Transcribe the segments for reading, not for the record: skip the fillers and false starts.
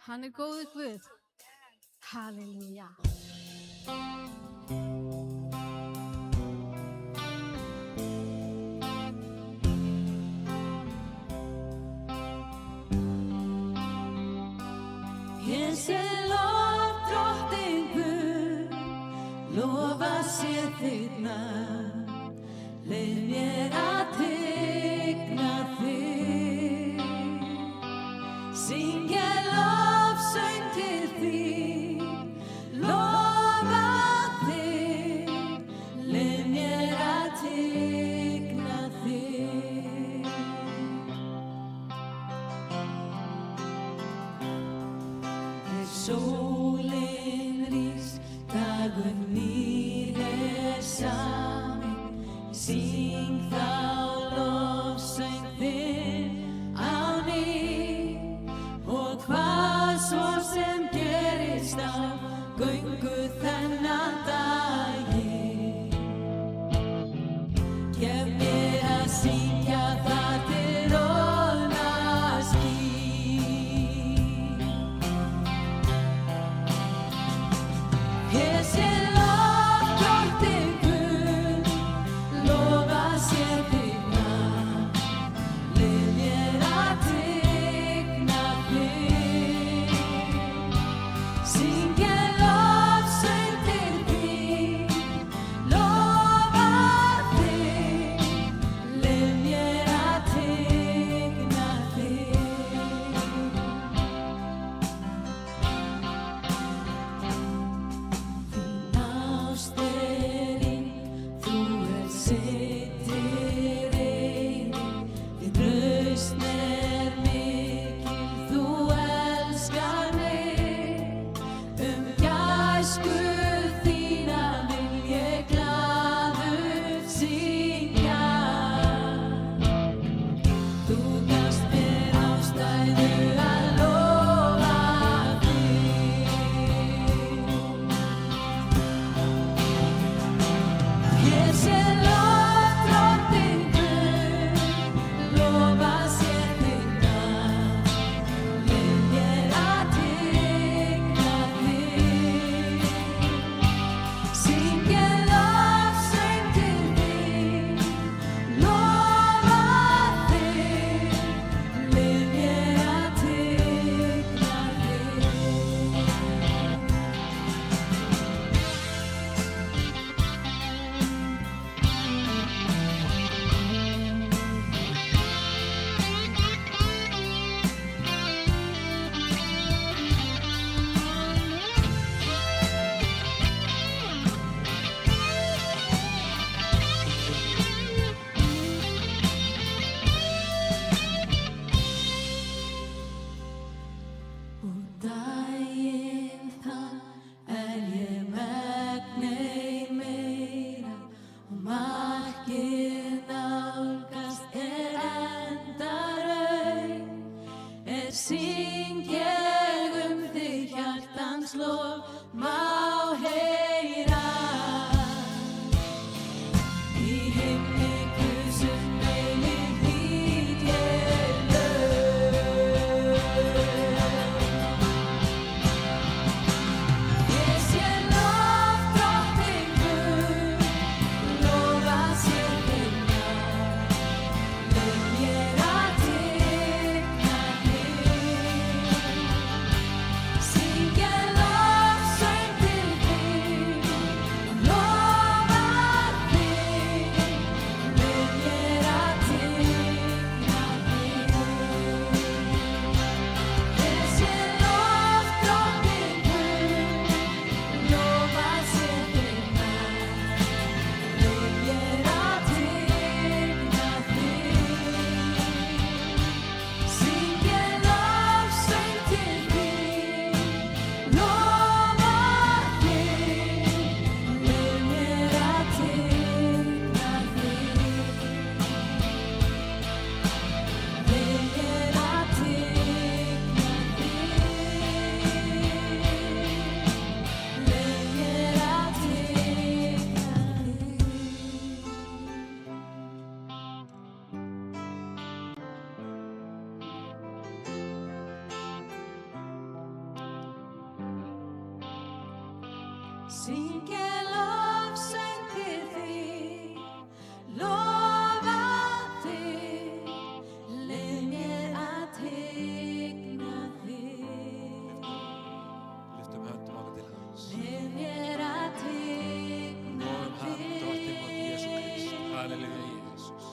Hann góður Guð. Halleluja. Ég sé lof drottningu, lofa sé þitt nafn, leið mér að tigna þig, syngja lofsöng til þín, lofa þig, leið mér að tigna þig. Sólin rís, dagur nýr saminn, syng þá lofsöng þinn á ný, og hvað svo sem gerist á göngu þennan daginn, gef mér að syngja það til róðna skín. Ég sé lof drottningu, lofa sér þitt nafn, leið mér að tigna þig, syngja lofsöng lof má heyra. Í himni Guðs eilíf hlýt ég lög. Ég sé lofdrottningu, lofa sér finna. Leyf mér að tigna þig. Syngja lofsöng til þín, lofa þig. Leyf mér að tigna þig. Ég sé lofdrottningu, lofa sér finna. Leyf mér að tigna þig. Syngja lofsöng til þín, lofa þig. Leyf mér að tigna þig. Leyf mér að tigna þig. Leyf mér að syngja lofsöng til þín, lofa þig. Leyf mér að tigna þig. Lyftum höndum okkar til hans. Leyf mér að tigna Lofum hann, drottinn vår Jesú Krist. þig. Halleluja, Jesús.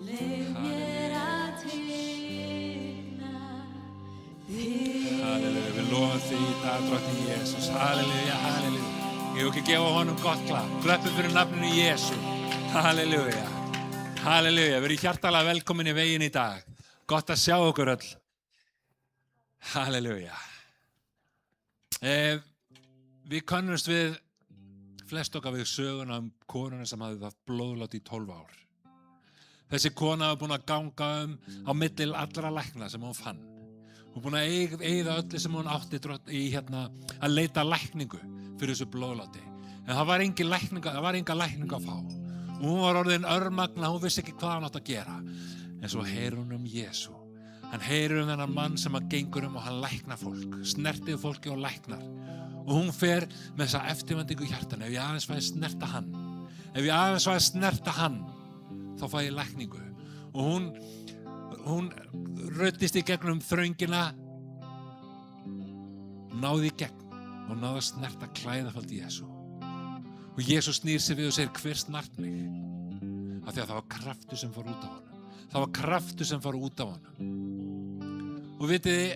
Leyf mér að tigna þig. Halleluja, við lofum því í dag, drottinn Jesús. Halleluja, halleluja. Ég vil ekki gefa honum gott klapp. Klöppum fyrir nafninu Jesú. Halleluja. Halleluja, verið hjartalega velkomin í veginn í dag. Gott að sjá okkur öll. Halleluja. Við könnumst við, flest okkar við söguna konuna sem hafði haft blóðlát í 12 ár. Þessi kona var búin að ganga á milli allra lækna sem hún fann. Hún var búin að eyða öllu sem hún átti í að leita lækningu fyrir þessu blóðláti. En það var enga lækning að fá. Og hún var orðin örmagna, hún vissi ekki hvað hann átti að gera. En svo heyrir hún Jesú. Hann heyrir þennan mann sem að gengur og hann læknar fólk, snertir fólki og læknar. Og hún fer með þessa eftirvæntingu í hjartanu. Ef ég aðeins fæ að snerta hann, þá fæ ég lækningu. Og hún ruddist í gegnum þröngina, náði í gegn og náði að snerta klæðaföld Jesú. Og Jesú snýr sig við og segir, hver snart mig? Af því að það var kraftur sem fór út af honum. Það var kraftur sem fór út af honum. Og vitið þið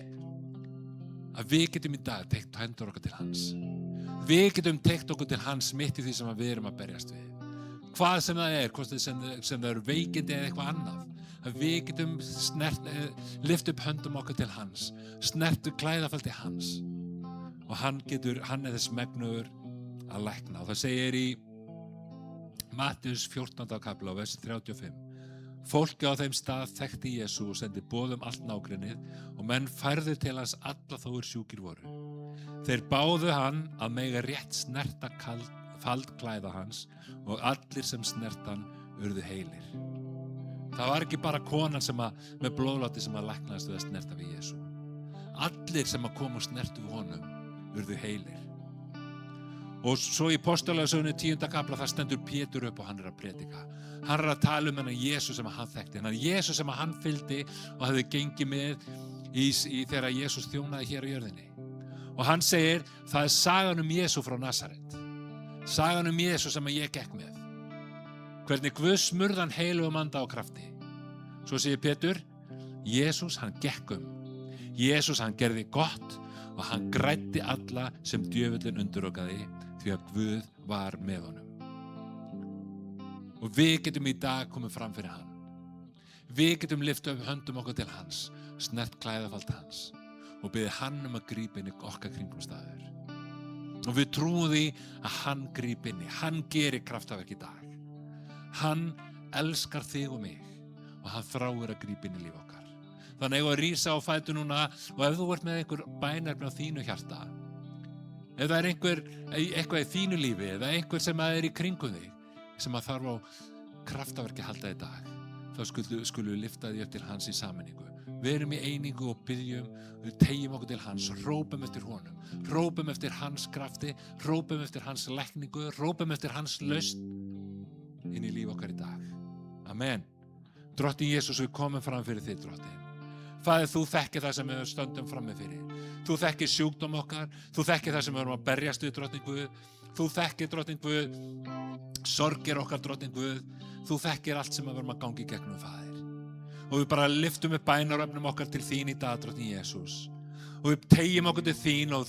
að við getum í dag teygt hendur okkar til hans. Við getum teygt okkur til hans mitt í því sem við erum að berjast við. Hvað sem það er, hvort sem það eru veikindi eða eitthvað annað. Að við getum lyft upp höndum okkar til hans, snert klæðaföldi hans. Og hann er þess megnugur að lækna. Og það segir í Mattheus 14. kapla, vers 35. Fólki á þeim stað þekkti Jesú og sendi boð allt nágrennið og menn færðu til hans alla þó sjúkir voru. Þeir báðu hann að mega rétt snerta faldklæða hans og allir sem snertan urðu heilir. Það var ekki bara konan með blóðláti sem að læknaðist við að snerta við Jesú. Allir sem að koma og snertu við honum urðu heilir. Og svo í Póstalögasögunni 10. kapla það stendur Pétur upp og hann er að predika. Hann er að tala hennar Jesú sem hann þekkti. Hennar Jesú sem hann fylgdi og hefði gengið með þegar Jesús þjónaði hér á jörðinni. Og hann segir, það er sagan Jesú frá Nasaret. Sagan Jesú sem ég gekk með. Hvernig Guð smurði hann heilugum anda á krafti. Svo segir Pétur, Jesús hann gekk Jesús hann gerði gott og hann græddi alla sem djöfullinn undirokaði því að Guð var með honum. Og við getum í dag komið fram fyrir hann. Við getum lyft upp höndum okkur til hans, snert klæðafald hans og beðið hann að grípa inn í okkar kringumstæður. Og við trúum því að hann grípa inn í, hann gerir kraftaverk í dag. Hann elskar þig og mig og hann þráir að grípa inn í líf okkar. Þannig að rísa á fætur núna og ef þú ert með einhver bænefni á þínu hjarta, ef það er eitthvað í þínu lífi eða einhver sem er í kringum þig sem að þarf á kraftaverki að halda í dag, þá skulum við lyfta því upp til hans í sameiningu. Við erum í einingu og byggjum, við tegjum okkur til hans, hrópum eftir honum, hrópum eftir hans krafti, hrópum eftir hans lækningu, hrópum eftir hans lausn inn í líf okkar í dag. Amen. Drottinn Jesús, við komum fram fyrir þig, Drottinn. Faðir, þú þekkir það sem við stöndum frammi fyrir. Þú þekkir sjúkdóm okkar, þú þekkir það sem við erum að berjast við, Drottinn Guð. Þú þekkir, Drottinn Guð, sorgir okkar, Drottinn Guð. Þú þekkir allt sem við erum að gangi gegnum, Faðir. Og við bara lyftum upp bænaröfnum okkar til þín í dag, Drottinn Jesús. Og við tegjum okkur til þín og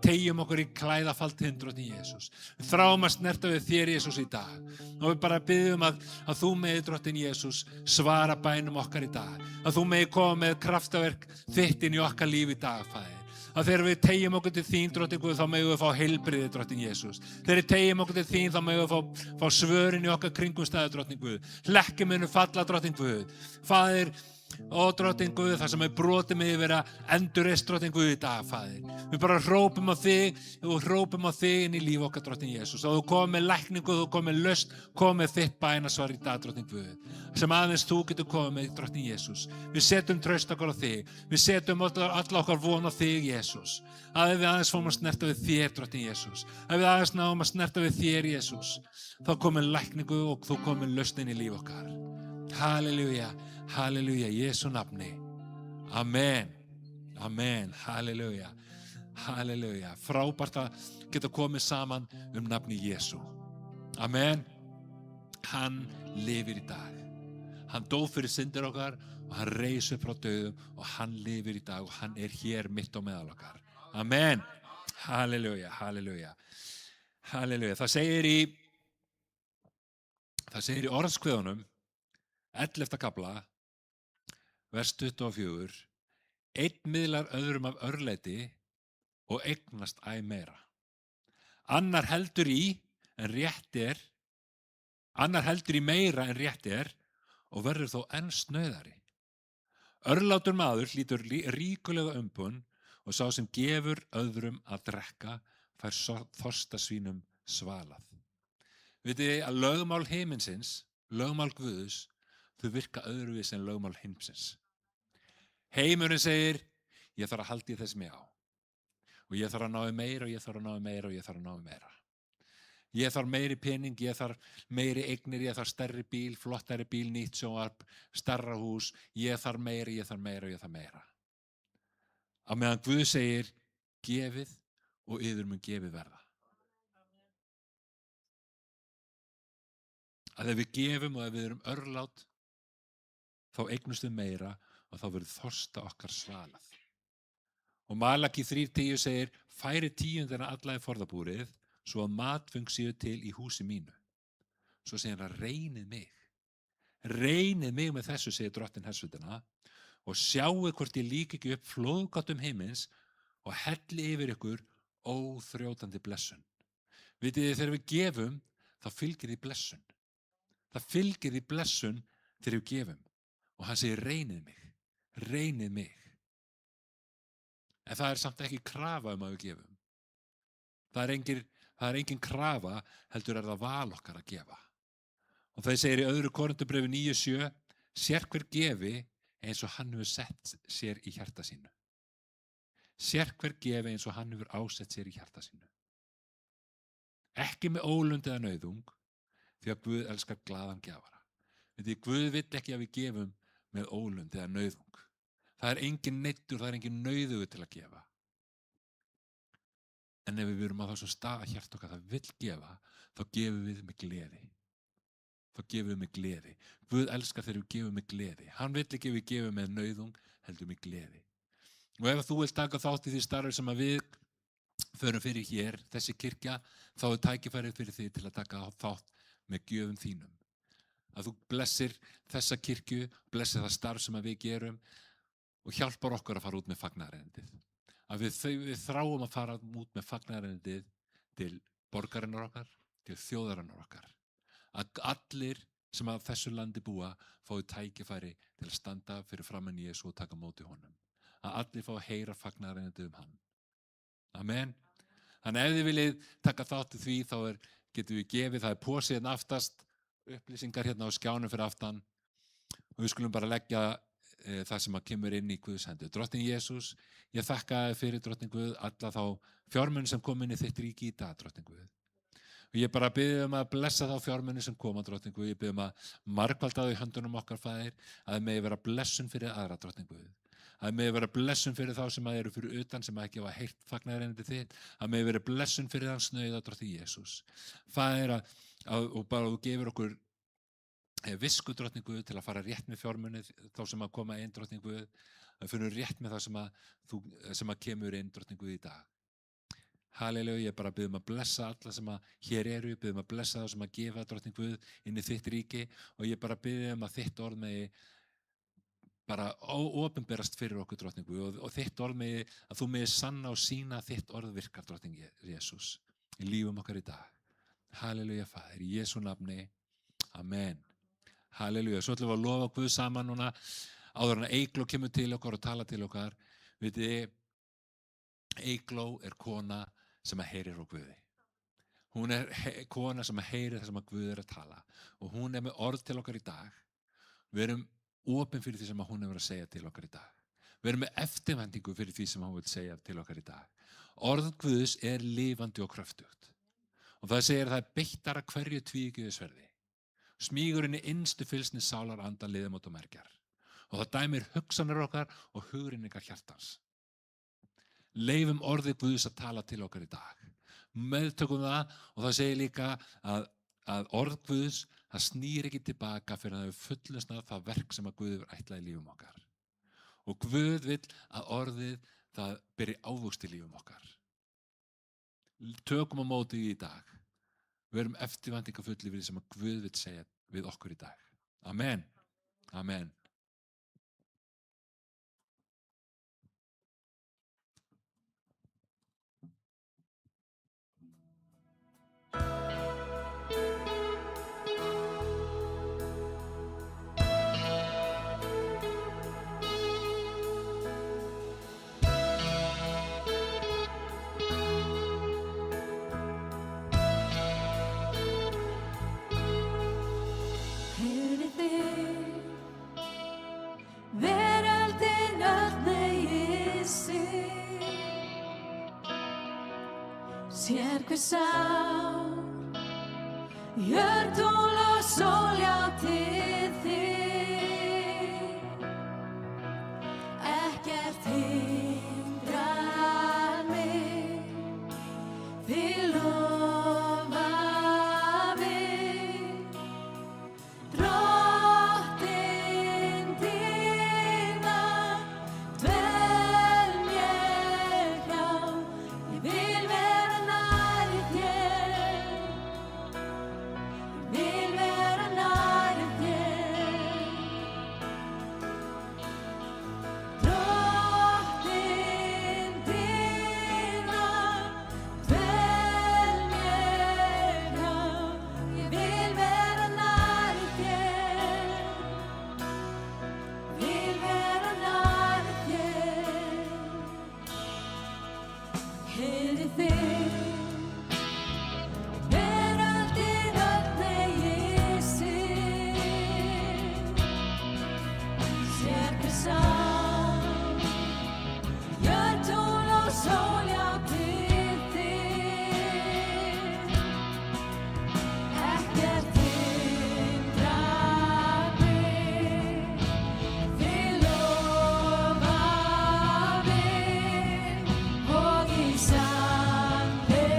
tegjum okkur í klæðafald þinn, Drottinn Jesús. Við þráum að snerta við þér, Jesús, í dag. Og við bara byggjum að þú megi, Drottinn Jesús, svara bænum okkar í dag. Að þú megi koma með kraftaverk þitt inn í okkar líf í dag, Faðir. Að þegar við tegjum okkur til þín, Drottinn Guð, þá megum við fá heilbrigði, Drottinn Jesús. Þegar við tegjum okkur til þín, þá megum við fá svörin í okkar kringumstæður, Drottinn Guð. Hlekki munu falla, Drottinn Guð. Faðir, Drottinn Guð, það sem brotið með vera endurreist, Drottinn Guð, í dag, Faðir. Við bara hrópum á þig og hrópum á þig inn í líf okkar, Drottinn Jesús. Og þú komið með lækningu, þú komið með lausn, komið með þitt bænasvar í dag, Drottinn Guð. Sem aðeins þú getur komið með, Drottinn Jesús. Við setjum traust okkar á þig. Við setjum alla okkar von á þig, Jesús. Að við aðeins fórum að snerta við þér, Drottinn Jesús. Að við aðeins náum að snerta við þér, Jesús. Þá komið lækningu og þú komið lausn inn í líf okkar. Halleluja, halleluja, Jesú nafni. Amen, amen, halleluja, halleluja. Frábært að geta komið saman nafni Jesú. Amen. Hann lifir í dag. Hann dó fyrir syndir okkar og hann reis upp frá dauðum og hann lifir í dag og hann er hér mitt á meðal okkar. Amen. Halleluja, halleluja, halleluja. Það segir í orðskveðunum 11. kafla, vers 24, einn miðlar öðrum af örlæti og eignast æ meira. Annar heldur í meira en rétt er og verður þó enn snauðari. Örlátur maður hlýtur ríkulega umbun og sá sem gefur öðrum að drekka fær þorsta svínum svalað. Vitið þið að lögmál himinsins, lögmál Guðs, þau virka öðruvís en lögmál heimsins. Heimurinn segir, ég þarf að halda í þess mig á. Og ég þarf að ná meira og ég þarf að ná meira og ég þarf að ná meira. Ég þarf meiri pening, ég þarf meiri eignir, ég þarf stærri bíl, flottari bíl, nýtt sjónvarp, stærra hús, ég þarf meira, ég þarf meira og ég þarf meira. Á meðan Guð segir, gefið og yður mun gefið verða. Að ef við gefum og ef við erum örlát, þá eignumst við meira og þá verður þorsta okkar svalað. Og Malaki 3:10 segir, færi tíundina alla í forðabúrið, svo að matföng séu til í húsi mínu. Svo segir hann, reynið mig. Reynið mig með þessu, segir drottinn hersveitanna, og sjáu hvort ég lík ekki upp flóðgátum heimins og helli yfir ykkur óþrjótandi blessun. Vitið þið, þegar við gefum, þá fylgir því blessun. Það fylgir því blessun þegar við gefum. Og hann segir, reynið mig, reynið mig. En það er samt ekki krafa að við gefum. Það er engin krafa, heldur er það val okkar að gefa. Og það segir í öðru Korintubrefi 9:7, sér hver gefi eins og hann hefur sett sér í hjarta sínu. Sér hver gefi eins og hann hefur ásett sér í hjarta sínu. Ekki með ólund eða nauðung, því að Guð elskar glaðan gjafara. Því Guð vill ekki að við gefum með ólund eða nauðung. Það er engin neyddur, það er engin nauðugur til að gefa. En ef við erum á þessum stað að hjarta okkar það vill gefa, þá gefum við með gleði. Þá gefum við með gleði. Guð elskar þegar við gefum með gleði. Hann vill ekki að við gefum með nauðung, heldur með gleði. Og ef þú vilt taka þátt í því starfi sem að við förum fyrir hér, þessi kirkja, þá er tækifærið fyrir því til að taka þátt með gjöfum þínum. Að þú blessir þessa kirkju, blessir það starf sem að við gerum og hjálpar okkur að fara út með fagnaðarerindið. Að við þráum að fara út með fagnaðarerindið til borgarinnar okkar, til þjóðarinnar okkar. Að allir sem að þessu landi búa fái tækifæri til að standa fyrir framan Jesú og taka móti honum. Að allir fá að heyra fagnaðarerindið hann. Amen. Þannig ef þið viljið taka þátt í því, þá getum við gefið, það pósið hérna aftast, upplýsingar hérna á skjánum fyrir aftan og við skulum bara leggja það sem kemur inn í Guðs hendur. Drottinn Jesús, ég þakka þér fyrir, Drottinn Guð, alla þá fjármuni sem kom inn í þitt ríki í dag, Drottinn Guð. Og ég bara biðja að blessa þá fjármuni sem koma, Drottinn Guð. Ég biðja að margfalda þau í höndunum okkar, Faðir, að megi vera blessun fyrir aðra, Drottinn Guð. Að megi vera blessun fyrir þá sem eru fyrir utan, sem ekki hafa heyrt fagnaðarerindi þitt. Að megi vera blessun fyrir þann snauða, Drottinn Jesús. Faðir, og bara þú gefur okkur visku, Drottinn Guð, til að fara rétt með fjármunið, þá sem koma inn, Drottinn Guð, að finnum rétt með það sem kemur inn, Drottinn Guð, í dag. Halleluja, ég bara biðjum að blessa alla sem hér eru, biðjum að blessa þá sem gefa, Drottinn Guð, inn í þitt ríki og ég bara biðjum að þitt orð megi bara óopinberast fyrir okkur, Drottinn Guð, og þitt orð megi, að þú megi sanna og sýna þitt orð virkar, Drottinn Jesús, í lífum okkar í dag. Halleluja, Faðir, í Jesú nafni, amen. Halleluja, svo ætlum við að lofa Guð saman núna, áður en Eygló kemur til okkar og tala til okkar. Vitið, Eygló kona sem heyrir á Guði. Hún kona sem heyrir það sem Guð að tala og hún með orð til okkar í dag. Við erum opin fyrir því sem hún hefur að segja til okkar í dag. Við erum með eftirvæntingu fyrir því sem hún vil segja til okkar í dag. Orð Guðs lifandi og kröftugt. Og það segir að það beittara hverju tvíeggjðu sverði. Smýgur inn í innstu fylsni sálar, anda, liðamót og mergjar. Og það dæmir hugsanir okkar og hugrenningar hjartans. Leifum orði Guðs að tala til okkar í dag. Meðtökum það og það segir líka að orð Guðs, það snýr ekki tilbaka fyrir að það fullnusnað það verk sem Guð hefur ætlað í lífum okkar. Og Guð vill að orðið það beri ávöxt í lífum okkar. Tökum á móti í dag. Við erum eftirvæntingafullir við því sem Guð vill segja við okkur í dag. Amen. Amen. Veröldin öll megi sig, sér hver sá, jörð, tungl og sól, já, til þig. Ekkert hindrar mig, þig lofa við, Drottinn þína, dvel mér hjá. Ég vil vera nærri þér, ég vil vera nærri þér. Drottinn þína, dvel mér hjá. Ég vil vera nærri þér, vil vera nærri þér. Heyri þig, veröldin öll megi sig, sér hver sá, jörð, tungl og sól, já, til þig. Ekkert hindrar mig, þig lofa við, og í sannleika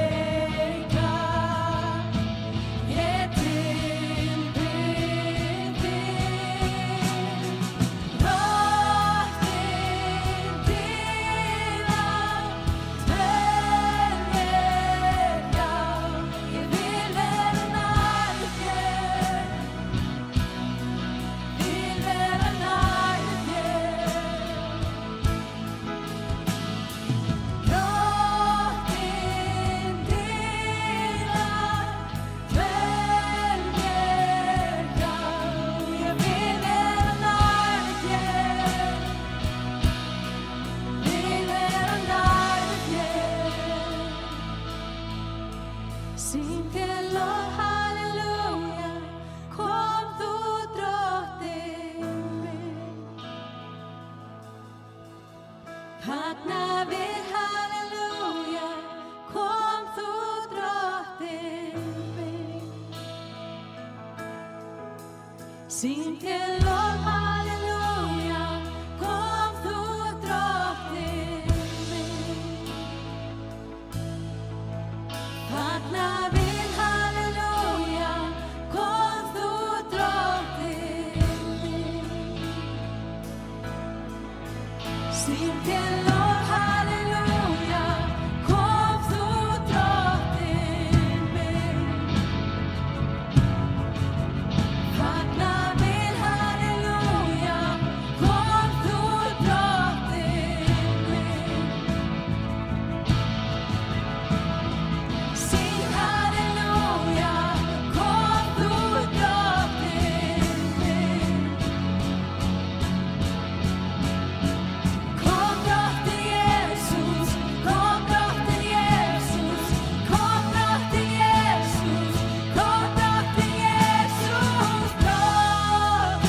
Syng til Lord, halleluja, kom þú drottinn minn. Fagna við, halleluja, kom þú drottinn minn. Syng til Lord, halleluja, kom þú drottinn minn. Fagna við, halleluja, kom þú drottinn minn. Syng halleluja, kom þú drottinn minn. Kom drottinn Jesus, kom drottinn Jesus, kom drottinn Jesus, kom drottinn Jesus, drottinn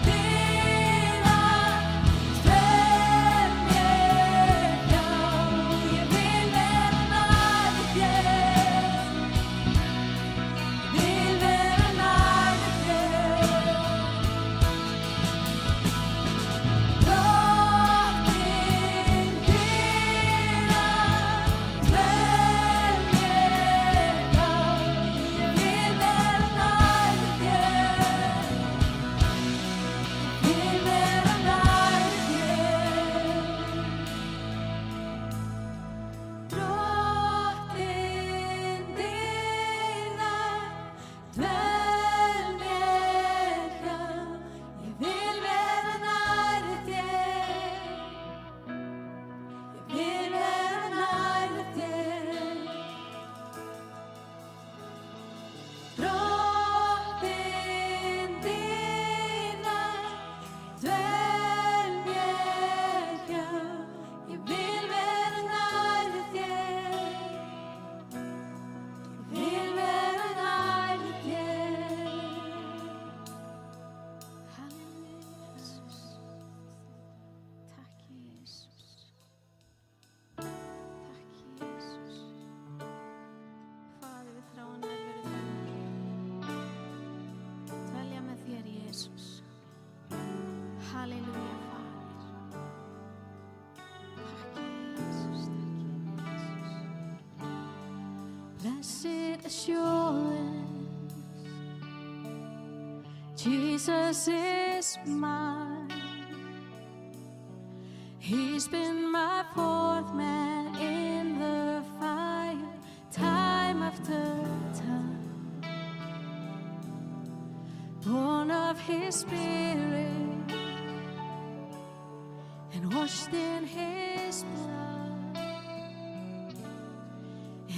dina, dvelj mér hjá. Ég vil vera nær þér, vil vera nær þér. Drottinn dina, dvelj mér hjá. Ég vil vera nær þér, vil vera nær þér. Drottinn dina, dvelj mér hjá. Ég vil vera nær þér, ég vil vera nær þér. Drottinn dina, dvelj mér hjá. Ég vil vera nær þér, ég vil vera nær þér. Halleluja, Jesus. Takk, Jesus. Takk, Jesus. Faðir, við þráum nærveru þinnar. Dvelja með þér, Jesus. Halleluja, Faðir. Takk, Jesus. Blessed assurance, Jesus is mine. He's been my fourth man in the fire, time after time. Born of His Spirit and washed in His blood.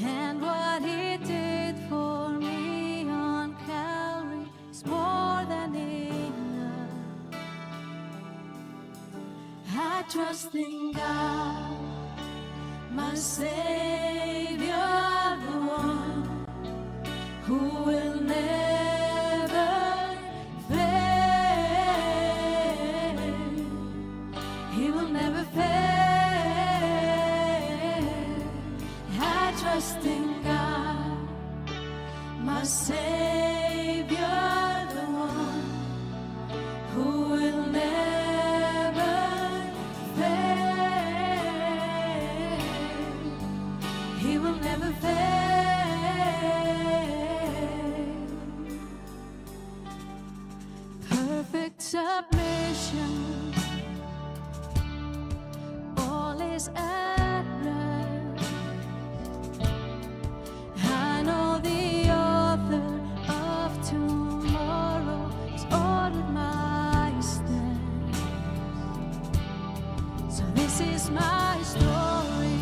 And what He did for me on Calvary is more than enough. I trust in God, my Savior, the one who will never fail. He will never fail. I trust in God, my Savior, the one who will never fail. He will never fail. Perfect submission, all is at rest. I know the author of tomorrow has ordered my steps. So this is my story,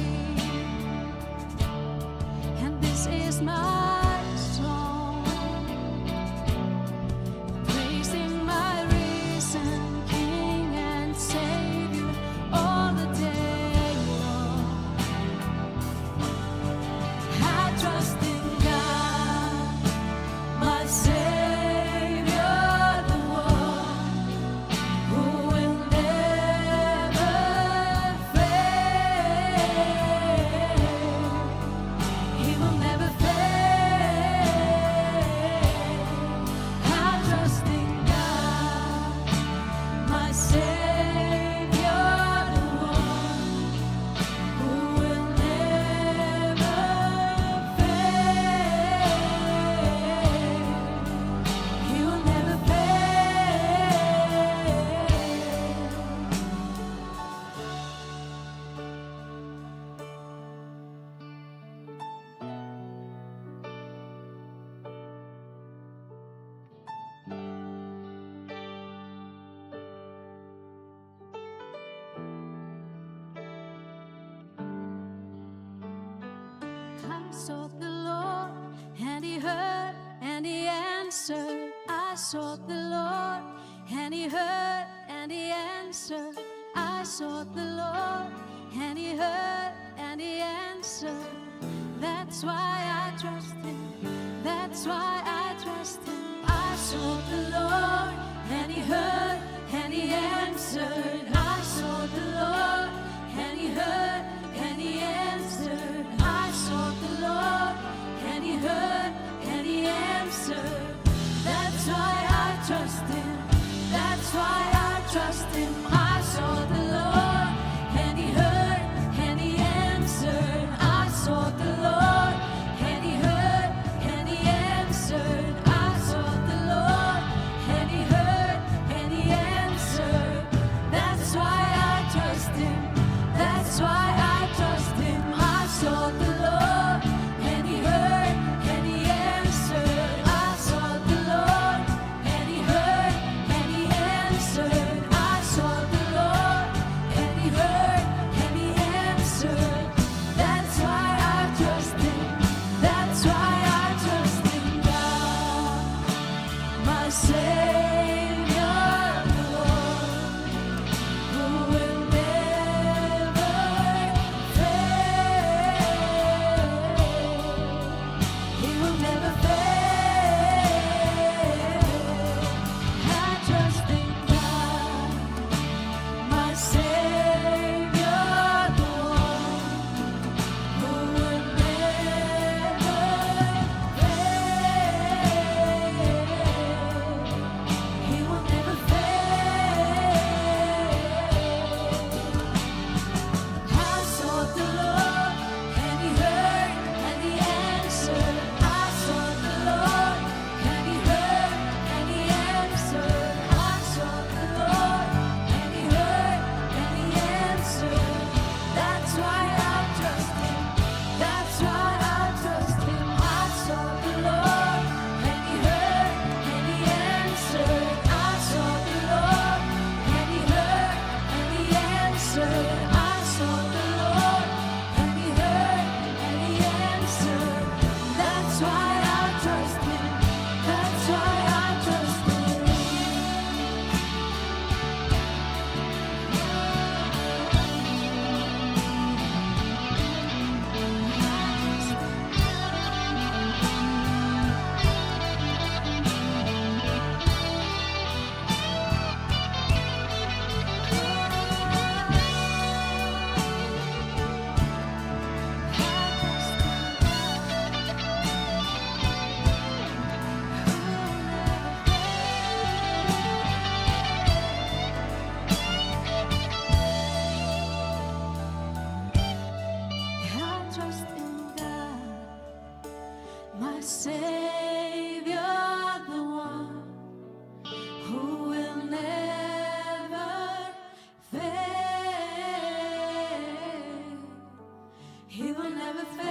sought the Lord, and he heard, and he answered. I sought the Lord, and he heard, and he answered. I sought the Lord, and he heard, and he answered. That's why I trust him. That's why I trust him. I sought the Lord, and he heard, and he answered. I sought the Lord, and he heard, and he answered. I sought the Lord, and he heard, and he answered. That's why I trust him. That's why I trust him. I sought the Lord, and he heard, and he answered. I sought the Lord, and he heard, and he answered. I sought the Lord, and he heard, and he answered. That's why I trust him. That's why I trust him. I sought the Lord, and he heard, and he answered. I sought the Lord, and he heard, and he answered. I sought the Lord, and he heard, and he answered. That's why I trust him. That's why I trust in God, my Savior, the Lord, who will never fail. He will never fail. I trust in God, my Savior, the one who will never fail. He will never fail. I sought the Lord, and he heard, and he answered. I sought the Lord, and he heard, and he answered. I sought the Lord, and he heard, and he answered. That's why I trust him. That's why I trust him. I sought the Lord, and he heard, and he answered. I sought the Lord, and he heard, and he answered. I sought the Lord, and he heard, and he answered. That's why I trust him. That's why I trust him. I trust in God, my Savior, the one who will never fail. He will never fail.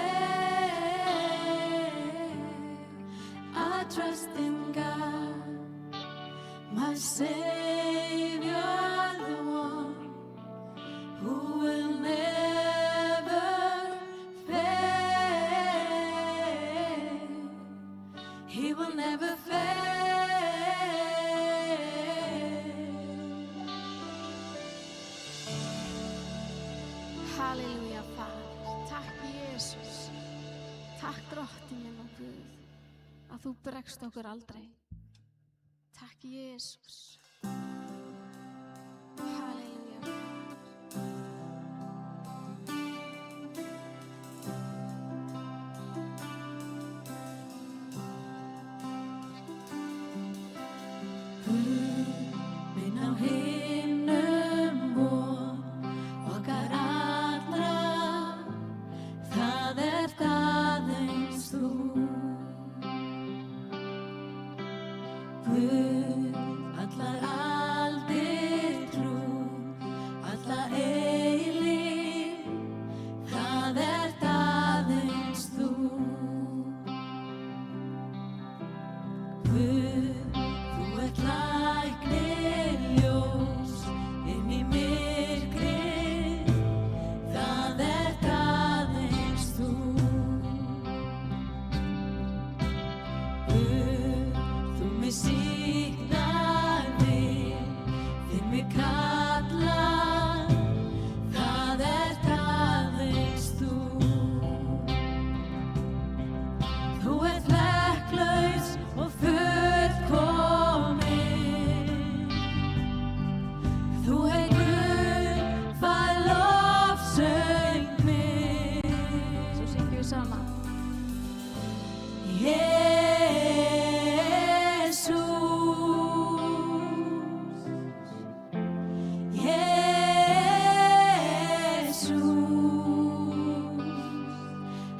I trust in God, my Savior, the one who will never fail. He will never fail. Halleluja, Fader. Takk, Jesus. Takk, drottinn minn og Guð, að þú bregst okkur aldrei. Takk, Jesus. Halleluja, Fader. Minn á himnum von okkar allra, það aðeins þú. Guð allar aldir trú, saman.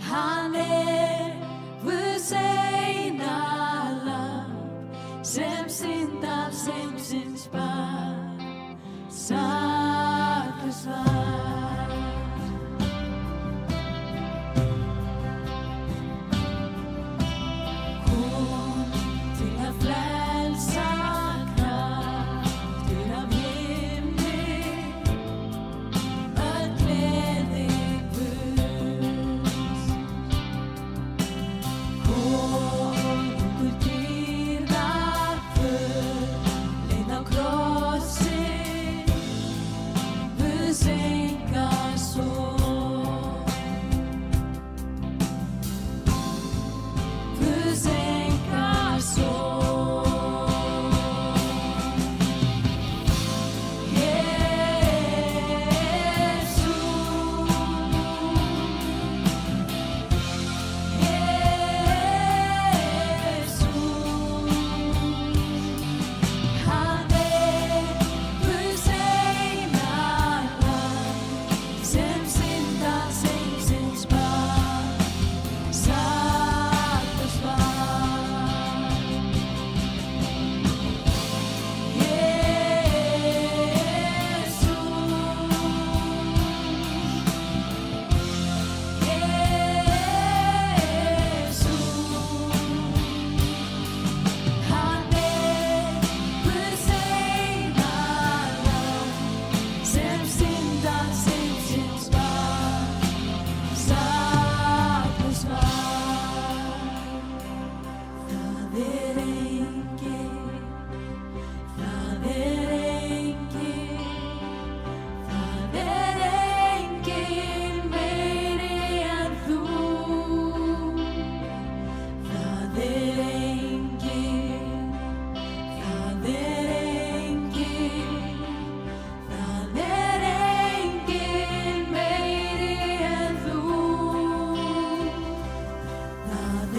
Hann Guðs eina lamb sem syndar heimsins barn, saklaus var. Kom til að frelsa kraftur af himni, öll gleði Guðs. Konungur dýrðar för, leið á krossi, Guðs einkason. Guðs einkason. Hann Guðs eina lamb sem syndar heimsins barn, saklaus var. Hann Guðs eina lamb sem syndar heimsins barn, saklaus var. Það er enginn meiri en þú. Það er enginn meiri en þú. Það er enginn meiri en þú. Það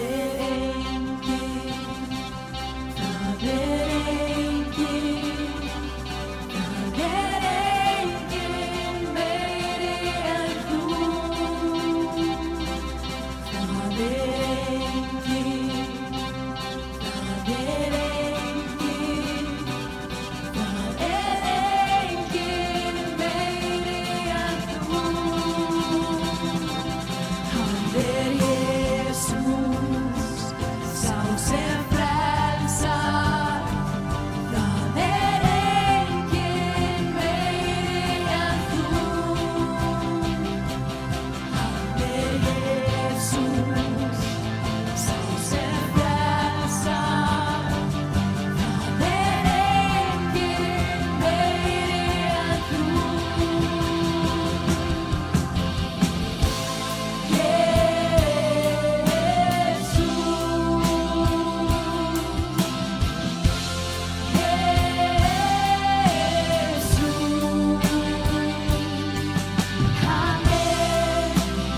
er enginn meiri en þú. Hann Jesús, sá sem frelsar. Það er enginn meiri en þú. Hann Jesús, sá sem frelsar. Það er enginn meiri en þú. Hann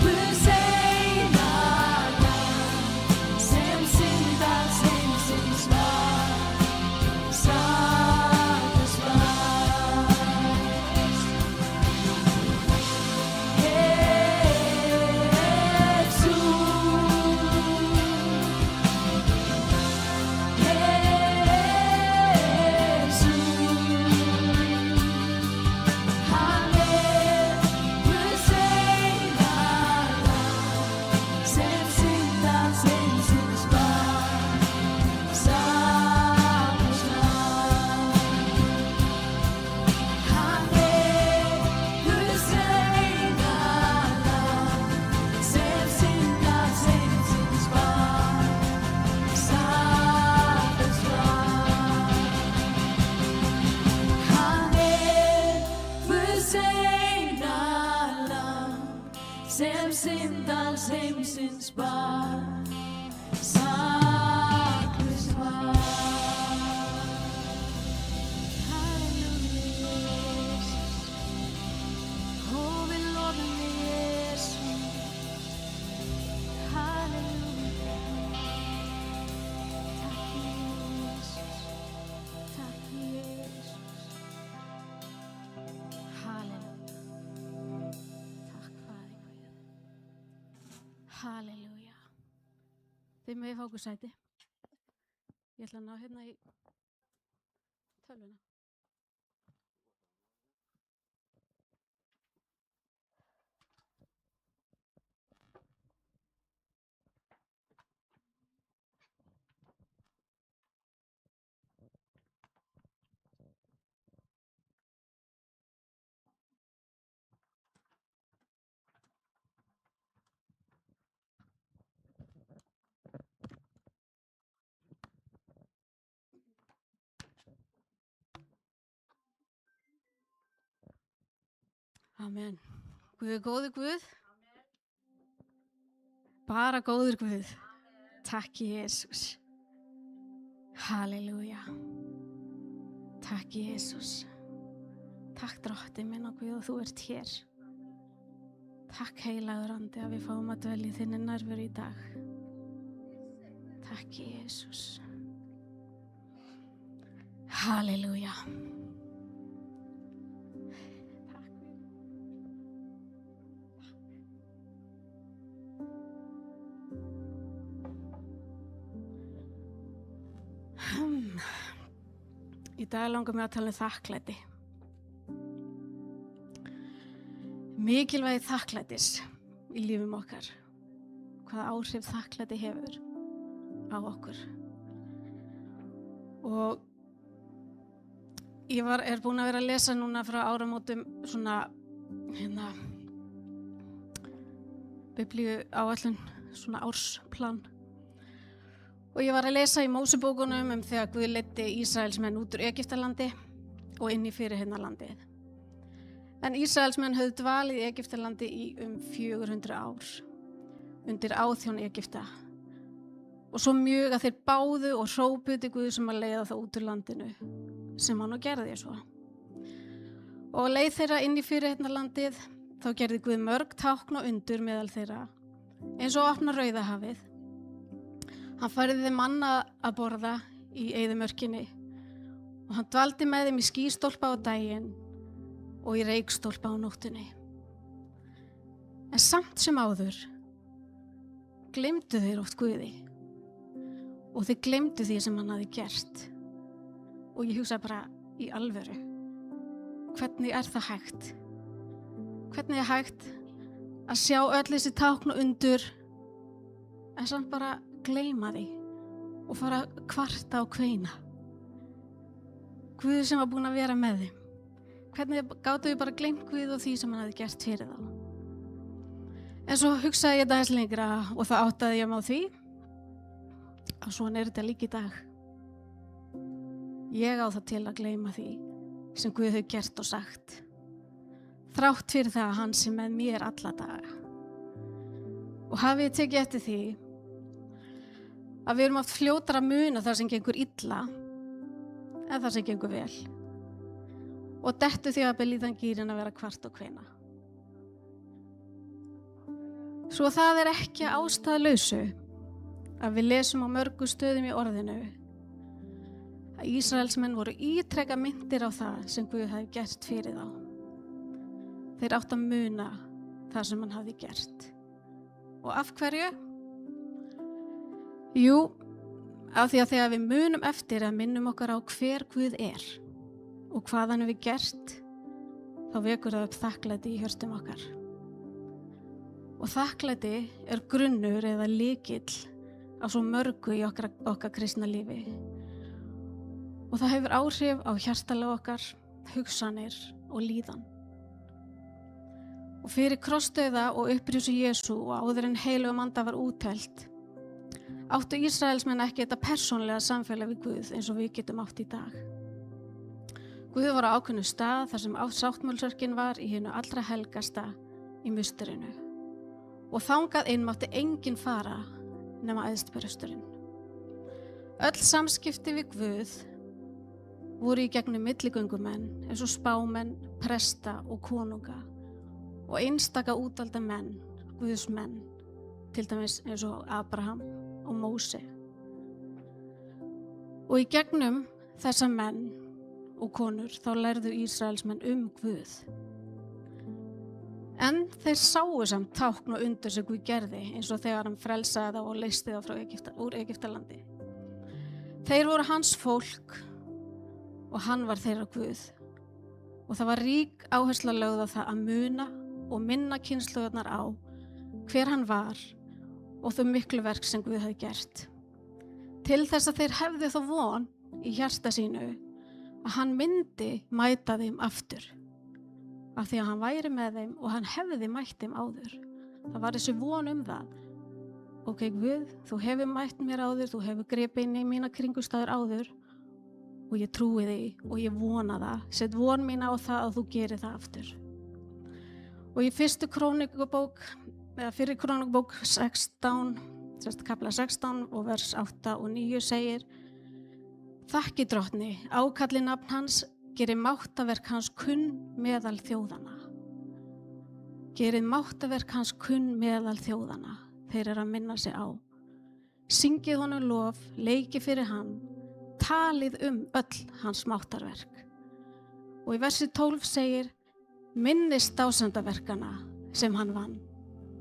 Guðs eina lamb sem syndar heimsins barn, saklaus var. Hann Guðs eina lamb sem syndar heimsins barn, saklaus var. Hann Guðs eina lamb sem syndar heimsins barn, saklaus var. Hann Guðs eina lamb sem syndar heimsins barn, saklaus var. Halleluja, Jesus. Ó, við lofum þig, Jesus. Halleluja. Þið megið fá okkur sæti. Ég ætla að ná hérna í tölvuna. Amen. Guð er góður Guð. Bara góður Guð. Takk Jesús. Halleluja. Takk Jesús. Takk drottinn minn og Guð og þú ert hér. Takk heilagur andi að við fáum að dvelja í þinni nærveru í dag. Takk Jesús. Halleluja. Í dag langar mig að tala þakklæti. Mikilvægi þakklætis í lífum okkar. Hvaða áhrif þakklæti hefur á okkur. Og ég er búin að vera að lesa núna frá áramótum svona biblíu áætlun, svona ársplan. Og ég var að lesa í Mósebókunum þegar Guð leiddi Ísraelsmenn út úr Egyptalandi og inn í fyrirheimlandið. En Ísraelsmenn höfðu dvalið í Egyptalandi í 400 ár undir áþjón Egypta. Og svo mjög að þeir báðu og hrópuðu til Guð sem að leiða það út úr landinu, sem hann og gerði svo. Og leið þeirra inn í fyrirheimlandið, þá gerði Guð mörg tákn og undur meðal þeirra, eins og opna Rauðahafið. Hann færði þeim manna að borða í eyðimörkinni og hann dvaldi með þeim í skýstólpa á daginn og í reykstólpa á nóttunni. En samt sem áður gleymdu þeir oft Guði og þeir gleymdu því sem hann hafði gert. Og ég hugsa bara í alvöru, hvernig er það hægt? Hvernig er hægt að sjá öll þessi tákn og undur en samt bara gleyma því og fara að kvarta og kveina? Guð sem var búinn að vera með þeim. Hvernig gátu við bara gleymt Guð og því sem hann hafði gert fyrir þá? En svo hugsaði ég aðeins lengra og það áttaði ég mig á því að svona er þetta líka í dag. Ég á það til að gleyma því sem Guð hefur gert og sagt. Þrátt fyrir það að hann sé með mér alla daga. Og hafið þið tekið eftir því að við erum oft fljótar að muna það sem gengur illa en það sem gengur vel. Og dettu því að belíðan gýrin að vera kvart og kveina. Svo það er ekki ástæðulausu að við lesum á mörgu stöðum í orðinu að Ísraelsmenn voru ítrekka myndir á það sem Guð hafi gert fyrir þá. Þeir áttu að muna það sem hann hafi gert. Og af hverju? Jú, af því að þegar við munum eftir að minnum okkar á hver Guð er og hvað hann hefur gert, þá vekur það upp þakklæti í hjörtum okkar. Og þakklæti er grunnur eða lykill á svo mörgu í okkar kristna lífi. Og það hefur áhrif á hjartalega okkar, hugsanir og líðan. Og fyrir krossdauða og upprísu Jesú og áður en heilugum anda var úthelt, áttu Ísraelsmenn ekki þetta persónlega samfélag við Guð eins og við getum átt í dag. Guð var á ákveðnum stað þar sem sáttmálsörkin var í hinu allra helgasta í musterinu. Og þangað inn mátti enginn fara nema æðstpresturinn. Öll samskipti við Guð voru í gegnum milligöngumenn eins og spámenn, presta og konunga og einstaka útvalda menn, Guðs menn, til dæmis eins og Abraham og Móse. Og í gegnum þessa menn og konur þá lærðu Ísraelsmenn Guð. En þeir sáu samt tákn og undur sem Guð gerði, eins og þegar hann frelsaði þá og leysti þá úr Egyptalandi. Þeir voru hans fólk og hann var þeirra Guð. Og það var rík áhersla lögð á það að muna og minna kynslóðarnar á hver hann var og þau miklu verk sem Guð hafði gert. Til þess að þeir hefðu þá von í hjarta sínu að hann myndi mæta þeim aftur. Af því að hann væri með þeim og hann hefði mætt þeim áður. Það var þessi von það. Ok, Guð, þú hefur mætt mér áður, þú hefur gripið inn í mína kringustæður áður og ég trúi því og ég vona það. Sett von mín á það að þú gerir það aftur. Og í fyrri krónikubók 16, kapla 16 og vers 8 og 9 segir: Þakki drottni, ákalli nafn hans, gerið máttaverk hans kunn meðal þjóðana. Gerið máttaverk hans kunn meðal þjóðana. Þeir eru að minna sig á. Syngið honum lof, leikið fyrir hann, talið öll hans máttarverk. Og í versi 12 segir: Minnist dásemdaverkana sem hann vann,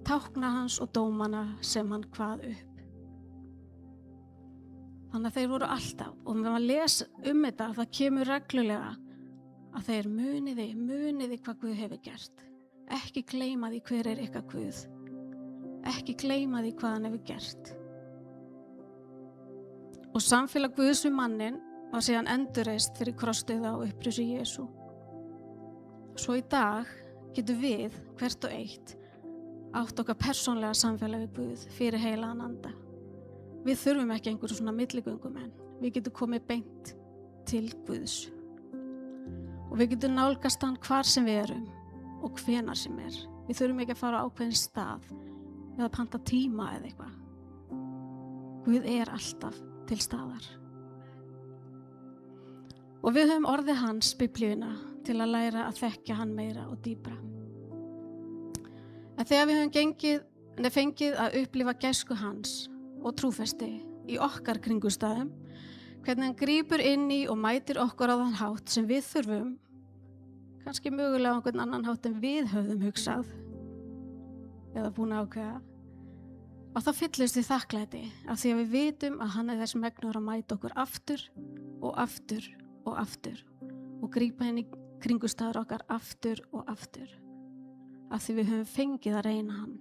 tákna hans og dómana sem hann kvað upp. Þannig að þeir voru alltaf, og með að lesa þetta, það kemur reglulega að þeir muniði hvað Guð hefur gert. Ekki gleyma því hver ykkar Guð. Ekki gleyma því hvað hann hefur gert. Og samfélag Guðs við mannin var síðan endurreist fyrir krossdauða og upprísu Jesú. Svo í dag getum við, hvert og eitt, átt okkar persónlega samfélag við Guð fyrir heilagan anda. Við þurfum ekki einhverjum svona milligöngumenn. Við getum komið beint til Guðs. Og við getum nálgast hann hvar sem við erum og hvenar sem er. Við þurfum ekki að fara á ákveðin stað eða panta tíma eða eitthvað. Guð er alltaf til staðar. Og við höfum orðið hans, Biblíuna, til að læra að þekkja hann meira og dýpra. En þegar við höfum fengið að upplifa gæsku hans og trúfesti í okkar kringustæðum, hvernig hann grípur inn í og mætir okkur á þann hátt sem við þurfum, kannski mögulega á einhvern annan hátt en við höfðum hugsað eða búin að ákveða, og þá fyllist við þakklæti af því að við vitum að hann er þess megnur að mæta okkur aftur og aftur og aftur og grípa inn í kringustæður okkar aftur og aftur af því við höfum fengið að reyna hann.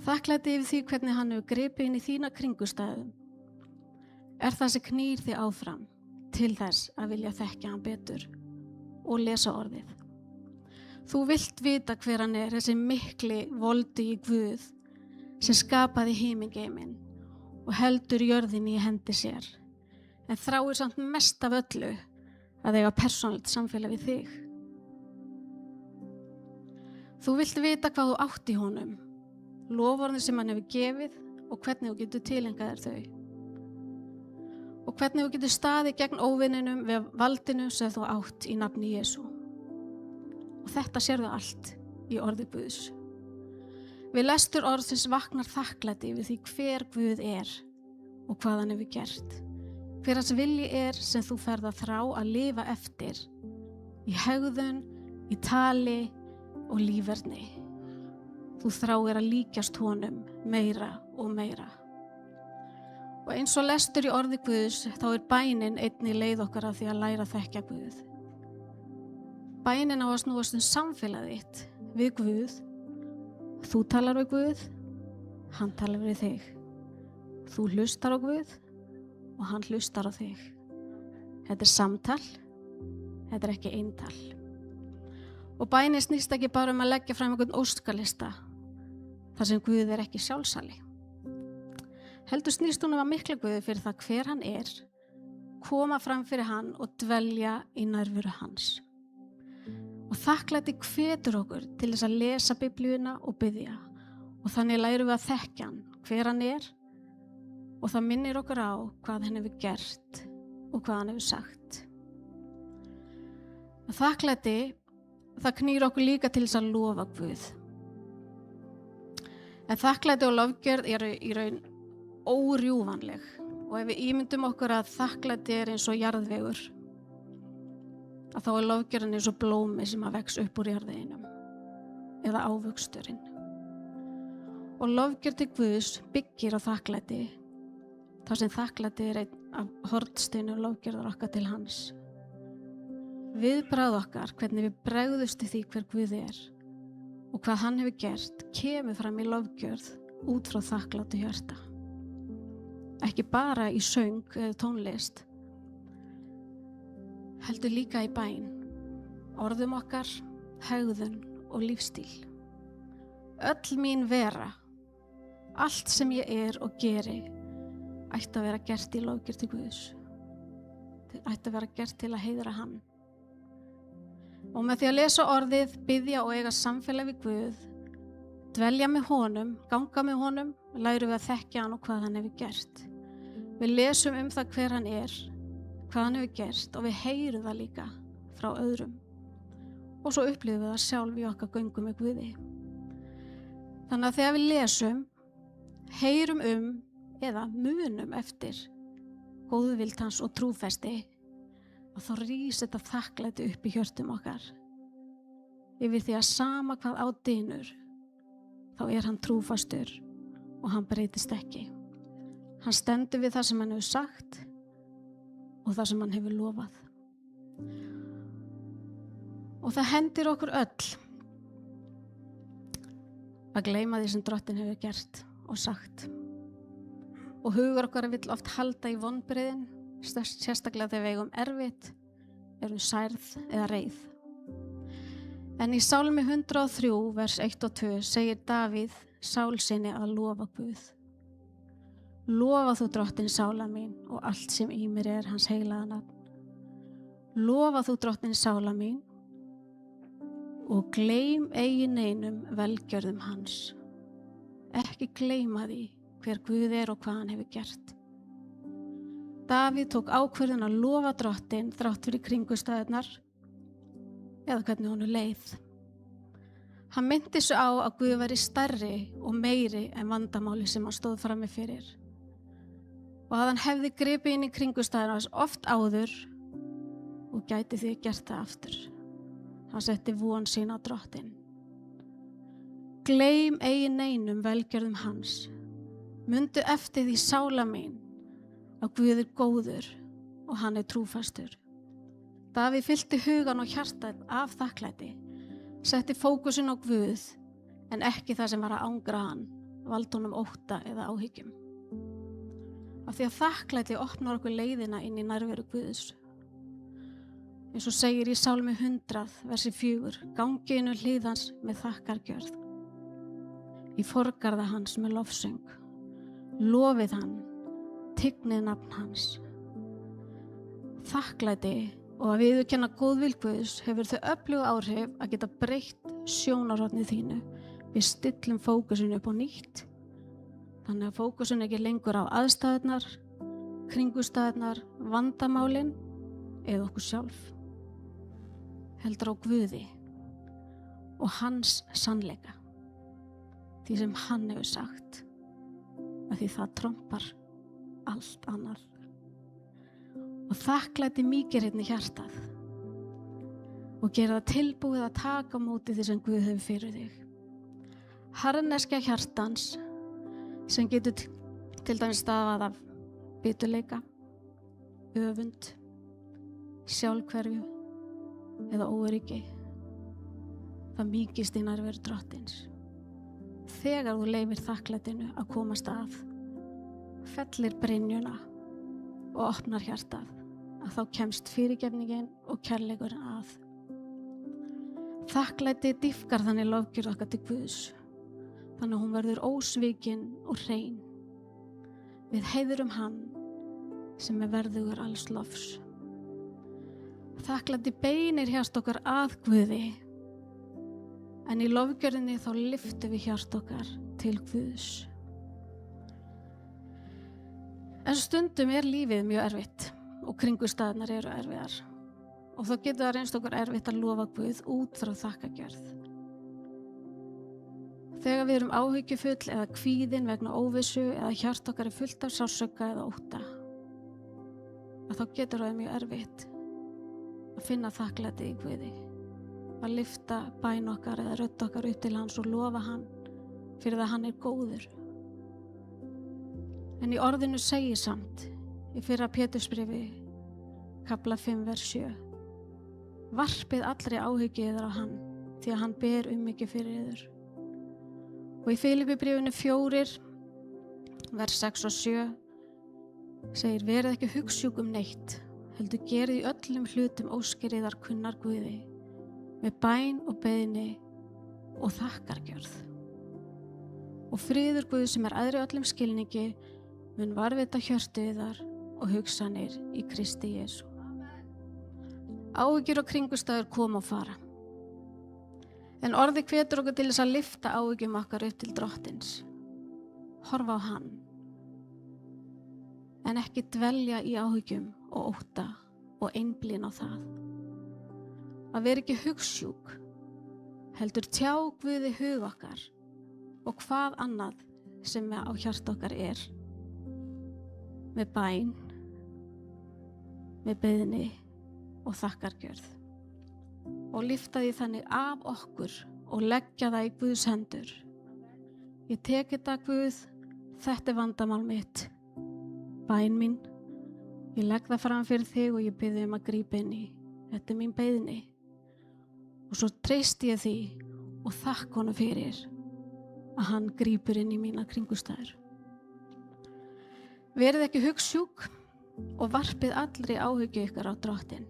Þakklæti yfir því hvernig hann hefur gripið inn í þína kringustæðum er það sem knýr þig áfram til þess að vilja þekkja hann betur og lesa orðið. Þú vilt vita hver hann er, þessi mikli voldi í Guð sem skapaði himingeiminn og heldur jörðinni í hendi sér, en þráir samt mest af öllu að eiga persónulegt samfélag við þig. Þú vilt vita hvað þú átt í honum, loforðin sem hann hefur gefið og hvernig þú getur tilengað þér þau. Og hvernig þú getur staðið gegn óvininum við valdinu sem þú átt í nafni Jesú. Og þetta sérðu allt í orði Guðs. Við lestur orðsins vaknar þakklæti við því hver Guð er og hvað hann hefur gert. Hver hans vilji er sem þú ferð að þrá að lifa eftir í hegðun, í tali og líferni. Þú þráir að líkjast honum meira og meira. Og eins og lestur í orði Guðs, þá er bænin einnig leið okkar að því að læra að þekkja Guð. Bænin á að snúast samfélagið þitt við Guð. Þú talar við Guð, hann talar við þig. Þú hlustar á Guð og hann hlustar á þig. Þetta er samtal, þetta er ekki eintal. Og bænin snýst ekki bara að leggja fram einhvern óskalista, þar sem Guð er ekki sjálfsali. Heldur snýst hún að mikla Guði fyrir það hver hann er, koma fram fyrir hann og dvelja í nærveru hans. Og þakklæti hvetur okkur til þess að lesa Biblíuna og biðja. Og þannig lærum við að þekkja hann, hver hann er, og það minnir okkur á hvað hann hefur gert og hvað hann hefur sagt. Þakklæti, það knýr okkur líka til þess að lofa Guð. En þakklæti og lofgjörð eru í raun órjúfanleg, og ef við ímyndum okkur að þakklæti er eins og jarðvegur, að þá er lofgjörðin eins og blómi sem að vex upp úr jarðveginum. eða ávöxturinn. Og lofgjörð til Guðs byggir á þakklæti, þar sem þakklæti er einn af hornsteinum lofgjörðar okkar til hans. Viðbragð okkar, hvernig við bregðumst í því hver Guð er og hvað hann hefur gert, kemur fram í lofgjörð út frá þakklátu hjarta. Ekki bara í söng eða tónlist, heldur líka í bæn, orðum okkar, hegðun og lífstíl. Öll mín vera, allt sem ég er og geri, ætti að vera gert í lofgjörð til Guðs. Ætti að vera gert til að heiðra hann. Og með því að lesa orðið, biðja og eiga samfélag við Guð, dvelja með honum, ganga með honum, lærum við að þekkja hann og hvað hann hefur gert. Við lesum það hver hann er, hvað hann hefur gert og við heyrum það líka frá öðrum. Og svo upplifum við það sjálf í okkar göngum með Guði. Þannig að þegar við lesum, heyrum eða munum eftir góðvild hans og trúfesti, og þá rís þetta þakklæti upp í hjörtum okkar. Yfir því að sama hvað á dynur, þá er hann trúfastur og hann breytist ekki. Hann stendur við það sem hann hefur sagt og það sem hann hefur lofað. Og það hendir okkur öll að gleyma því sem Drottinn hefur gert og sagt. Og hugur okkar vill oft halda í vonbrigðin, sérstaklega þegar við eigum erfitt, erum særð eða reið. En í Sálmi 103, vers 1 og 2 segir Davíð sál sinni að lofa Guð. Lofa þú Drottinn sála mín og allt sem í mér er hans heilaga nafn. Lofa þú Drottinn sála mín og gleym eigi neinum velgjörðum hans. Ekki gleyma því hver Guð er og hvað hann hefur gert. Davíð tók ákvörðun að lofa Drottinn þrátt fyrir kringumstæðurnar eða hvernig honum leið. Hann minnti sig á að Guð væri stærri og meiri en vandamáli sem hann stóð frammi fyrir. Og að hann hefði gripið inn í kringumstæðurnar oft áður og gæti því gert það aftur. Hann setti von sína á Drottinn. Gleym eigi neinum velgjörðum hans. Mundu eftir því sála mín að Guð er góður og hann er trúfastur. Davíð fyllti hugan og hjartað af þakklæti, setti fókusin á Guð en ekki það sem var að angra hann, valdi honum ótta eða áhyggjum. Af því að þakklæti opnar okkur leiðina inn í nærveru Guðs. Eins og segir í Sálmi 100, versi 4, gangi inn hlið hans með þakkargjörð. Í forgarða hans með lofsöng. Lofið hann, tignið nafn hans. Þakklæti og að viðurkenna góðvild Guðs hefur þau öflugu áhrif að geta breytt sjónarhornið þínu. Við stillum fókusinu upp á nýtt. Þannig að fókusin ekki lengur á aðstæðurnar, kringumstæðurnar, vandamálin eða okkur sjálf. Heldur á Guði og hans sannleika. Því sem hann hefur sagt, að því það trompar allt annað. Og þakklæti mýkir hérna hjartað og gera það tilbúið að taka á móti því sem Guð hefur fyrir þig. Harðneskja hjartans sem getur til dæmis stafað af biturleika, öfund, sjálfhverfu eða óöryggi. Það mýkist í nærveru Drottins. Þegar þú leyfir þakklætinu að komast að, fellir brynjuna og opnar hjartað, að þá kemst fyrirgefningin og kærleikurinn að. Þakklæti dýpkar þannig lofgjörð okkar til Guðs, þannig að hún verður ósvikin og hrein. Við heiðrum hann sem er verðugur alls lofs. Þakklæti beinir hjart okkar að Guði, en í lofgjörðinni þá lyftum við hjart okkar til Guðs. En stundum er lífið mjög erfitt og kringumstæðurnar eru erfiðar og þá getur það reynst okkur erfitt að lofa Guð út frá þakkargjörð. Þegar við erum áhyggjufull eða kvíðin vegna óvissu eða hjart okkar er fullt af sársauka eða ótta, að þá getur það mjög erfitt að finna þakklæti í Guði. að lyfta bæn okkar eða rödd okkar upp til hans og lofa hann fyrir það hann er góður. En í orðinu segir samt í fyrra Pétursbréfi kafla 5 vers 7: varpið allri áhyggju yðar á hann, því að hann ber mikið fyrir yður. Og í Filippíubréfinu 4 vers 6 og 7 segir: verið ekki hugsjúk neitt, heldur gerið í öllum hlutum óskir yðar kunnar Guði með bæn og beiðni og þakkargjörð. Og friður Guð sem er æðri öllum skilningi mun varðveita hjörtu yðar og hugsanir í Kristi Jesú. Áhyggjur og kringustæður koma og fara. En orðið hvetur okkur til þess að lyfta áhyggjum okkar upp til Drottins. Horfa á hann. En ekki dvelja í áhyggjum og ótta og einblín á það. Að vera ekki hugsjúk, heldur tjá Guði hug okkar og hvað annað sem á hjarta okkar er. Með bæn, með beiðni og þakkargjörð. Og lyfta því þannig af okkur og leggja það í Guðs hendur. Ég tek þetta, Guð, þetta er vandamál mitt, bæn mín. Ég legg það fram fyrir þig og ég bið að grípa inn í. Þetta er mín beiðni. Og svo treysti ég því og þakka honum fyrir að hann grípur inn í mína kringustæður. Verið ekki hugsjúk og varpið allri áhyggju ykkar á Drottinn.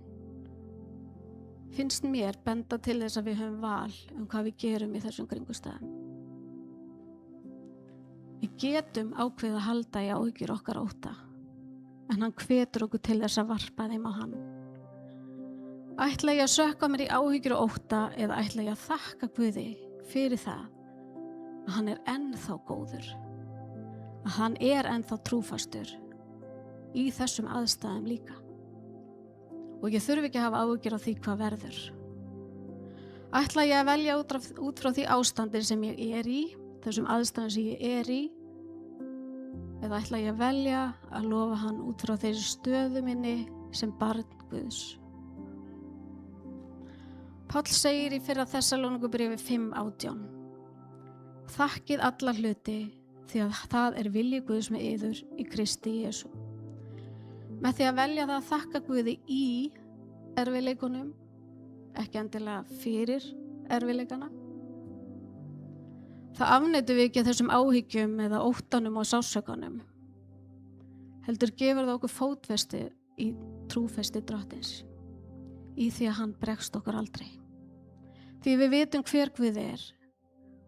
Finnst mér benda til þess að við höfum val hvað við gerum í þessum kringustæðum. Við getum ákveðið að halda í áhyggjur okkar ótta, en hann hvetur okkur til þess að varpa þeim á hann. Ætla ég að sökkva mér í áhyggjur og ótta eða ætla ég að þakka Guði fyrir það að hann er ennþá góður, að hann er ennþá trúfastur í þessum aðstæðum líka. Og ég þurfi ekki að hafa áhyggjur af því hvað verður. Ætla ég að velja út frá því ástandi sem ég er í, þessum aðstæðum sem ég er í, eða ætla ég að velja að lofa hann út frá þessi stöðu minni sem barn Guðs. Páll segir í fyrra Þessalóníkubréfi 5:18: þakkið alla hluti því að það er vilji Guðs með yður í Kristi Jesú. Með því að velja það að þakka Guði í erfiðleikunum, ekki endilega fyrir erfiðleikana, það afneitum við ekki þessum áhyggjum eða óttanum og sásökunum. Heldur gefur það okkur fótfestu í trúfesti Drottins, í því að hann bregst okkur aldrei. Því við vitum hver Guð er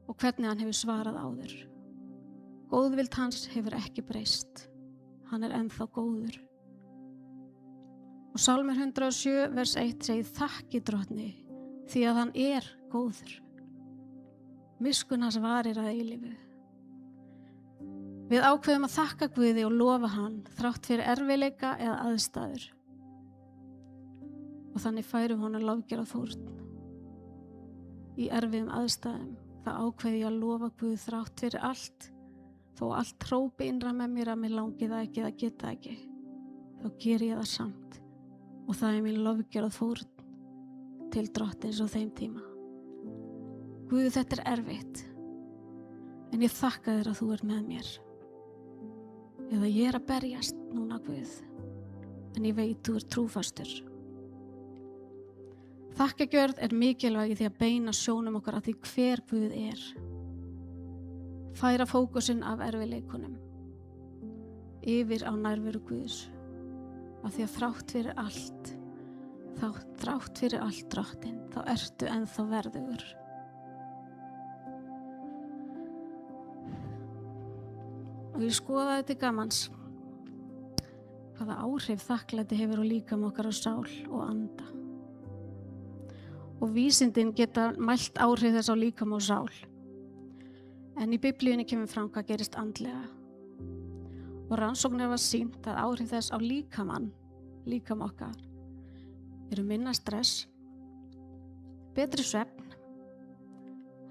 og hvernig hann hefur svarað áður. Góðvild hans hefur ekki breyst. Hann er ennþá góður. Og Sálmur 107 vers 1 segir: þakki Drottni því að hann er góður. Miskunn hans varir að eilífu. Við ákveðum að þakka Guði og lofa hann þrátt fyrir erfiðleika eða aðstæður. Og þannig færum honum lofgjörð og fórn. Í erfiðum aðstæðum það ákveði ég að lofa Guð þrátt fyrir allt, þó allt hrópi innra með mér að mér langi það ekki eða geta ekki, þá ger ég það samt. Og það er mín lofgjörð og fórn til Drottins á þeim tíma. Guð, þetta er erfitt, en ég þakka þér að þú ert með mér. Eða ég er að berjast núna, Guð, en ég veit þú ert trúfastur. Þakkagjörð er mikilvæg því að beina sjónum okkar að því hver Guð er. Færa fókusinn af erfiðleikunum yfir á nærveru Guðs, af því að þrátt fyrir allt Drottinn, þá ertu ennþá verðugur. Og ég skoðaði til gamans hvaða áhrif þakklæti hefur á líkama okkar á sál og anda. Og vísindin geta mælt áhrif þess á líkama og sál. En í Biblíunni kemur fram hvað gerist andlega. Og rannsóknir hafa sýnt að áhrif þess á líkama okkar, eru minna stress, betri svefn,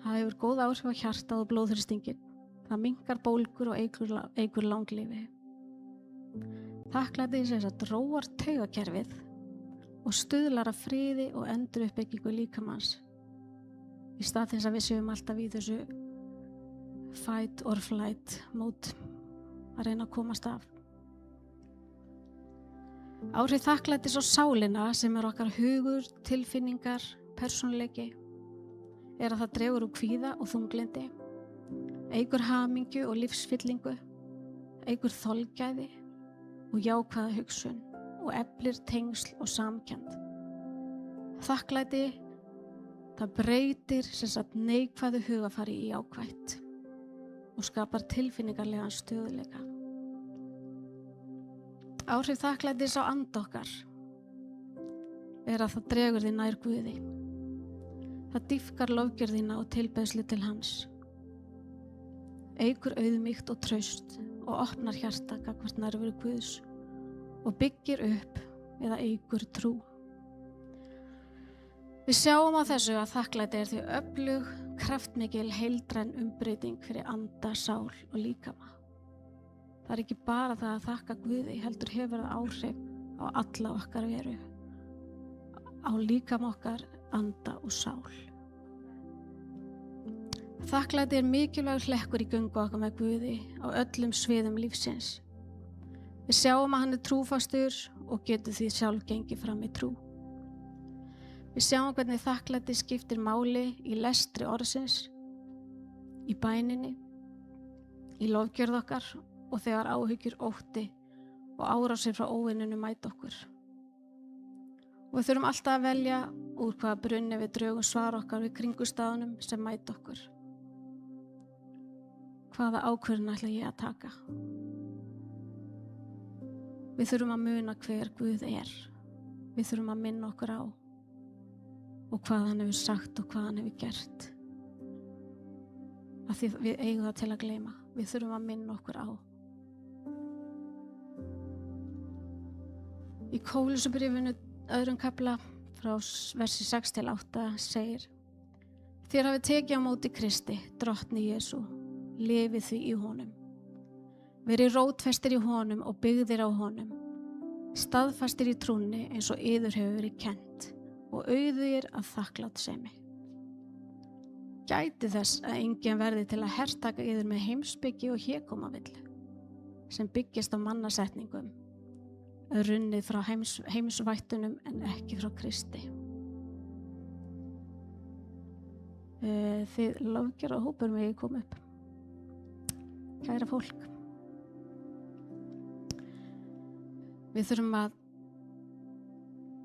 það hefur góð áhrif á hjartað og blóðþrýstinginn, það minnkar bólgur og eykur langlífi. Þakklæti sem þess að róar taugakerfið og stuðlar að friði og enduruppbyggingu líkamans í stað þess að við séum alltaf í þessu fight or flight mót að reyna að komast af. Áhrif þakklætis á sálina sem er okkar hugur, tilfinningar, persónuleiki er að það dregur úr kvíða og þunglyndi, eykur hamingju og lífsfyllingu, eykur þolgæði og jákvæða hugsun og eflir tengsl og samkennd. Þakklæti, það breytir neikvæðu hugafari í jákvætt og skapar tilfinningarlegan stöðuleika. Áhrif þakklætis á anda okkar er að það dregur þig nær Guði. Það dýpkar lofgjörðina og tilbeiðslu til hans, eykur auðmýkt og traust og opnar hjarta gagnvart nærveru Guðs og byggir upp eða eykur trú. Við sjáum á þessu að þakklæti er því öflug, kraftmikil, heildræn umbreyting fyrir anda, sál og líkama. Það er ekki bara það að þakka Guði, heldur hefur það áhrif á alla okkar veru, á líkama okkar, anda og sál. Þakklæti er mikilvægur hlekkur í göngu okkar með Guði á öllum sviðum lífsins. Við sjáum að hann er trúfastur og getur því sjálf gengið fram í trú. Við sjáum hvernig þakklæti skiptir máli í lestri orðsins, í bæninni, í lofgjörð okkar og þegar áhyggjur, ótti og árásir frá óvinninu mæta okkur. Og við þurfum alltaf að velja úr hvaða brunni við drögum svar okkar við kringumstæðunum sem mæta okkur. Hvaða ákvörðun ætla ég að taka? Við þurfum að muna hver Guð er. Við þurfum að minna okkur á og hvað hann hefur sagt og hvað hann hefur gert. Af því við eigum það til að gleyma. Við þurfum að minna okkur á. Í Kólusarbréfinu 2. kafla frá versi 6-8 segir: Þér hafið tekið á móti Kristi, drottni Jesú, lifið því í honum. Verið rótfestir í honum og byggðir á honum, staðfastir í trúnni eins og yður hefur verið kennt og auðugir af þakklátsemi. Gæti þess að enginn verði til að hertaka yður með heimspeki og hégómavillu sem byggist á mannasetningum, runnið frá heimsvættunum en ekki frá Kristi. Þið lofgjara hópur megi koma upp. Kæra fólk. Við þurfum að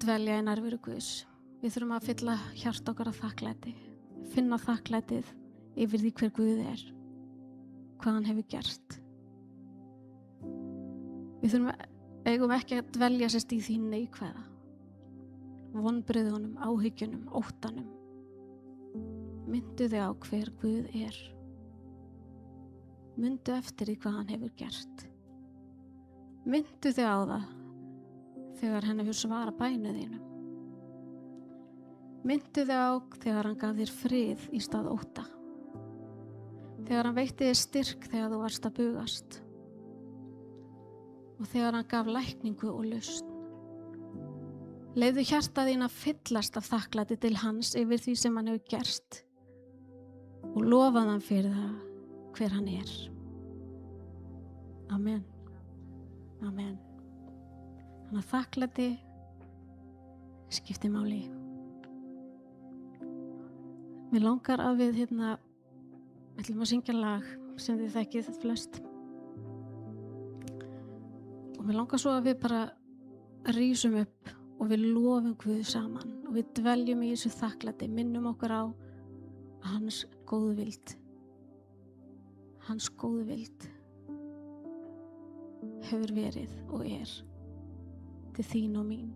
dvelja í nærveru Guðs. Við þurfum að fylla hjarta okkar af þakklæti. Finna þakklætið yfir því hver Guð er. Hvað hann hefur gert. Við eigum ekki að dvelja sérst í því neikvæða. Vonbrigðunum, áhyggjunum, óttanum. Myndu þig á hver Guð er. Myndu eftir því hvað hann hefur gert. Myndu þig á það þegar hann hefur svarað bænu þínum. Myndu þig á þegar hann gaf þér frið í stað ótta. Þegar hann veitti þér styrk þegar þú varst að bugast. Og þegar hann gaf lækningu og lausn. Leyfðu hjarta þín að fyllast af þakklæti til hans yfir því sem hann hefur gert og lofaðu hann fyrir það hver hann er. Amen. Amen. Þannig að þakklæti skiptir máli. Mér langar að við ætlum að syngja lag sem þið þekkið flest. Og mér langar svo að við bara rísum upp og við lofum Guð saman og við dveljum í þessu þakklæti, minnum okkur á hans góðvild. Hans góðvild hefur verið og er til þín og mín.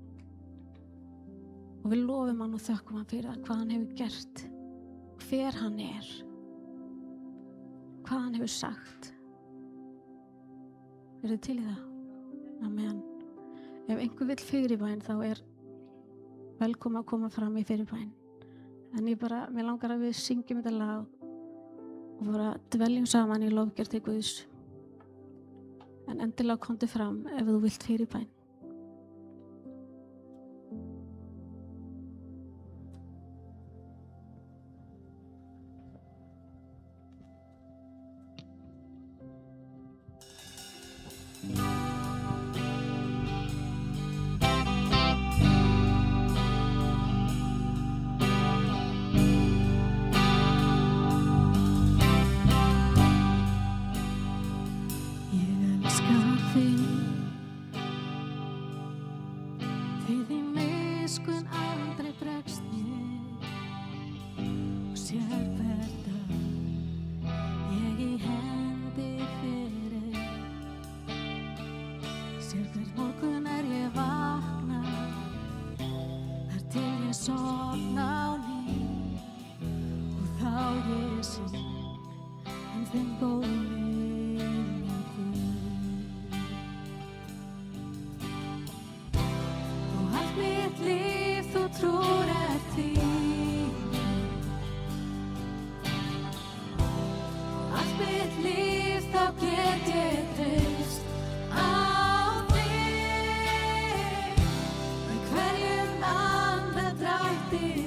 Og við lofum hann og þökkum hann fyrir hvað hann hefur gert, hver hann er, hvað hann hefur sagt. Eru þið til í það? Amen. Ef einhver vill fyrirbæn þá er velkomin að koma fram í fyrirbæn. En mér langar að við syngjum þetta lag og bara dveljum saman í lofgjörð til Guðs. En endilega komdu fram ef þú vilt fyrirbæn. Ég elska þig, því þín miskunn aldrei bregst mér og sér hver dag ég í hendi fyrir. Sér hver morgun ég vakna, þar til ég sofna á ný, og þá ég syng þinn góði vilja Guð. Og allt mitt líf þú trúr þín, allt mitt líf þá get ég treyst á þig, með hverjum andardrætti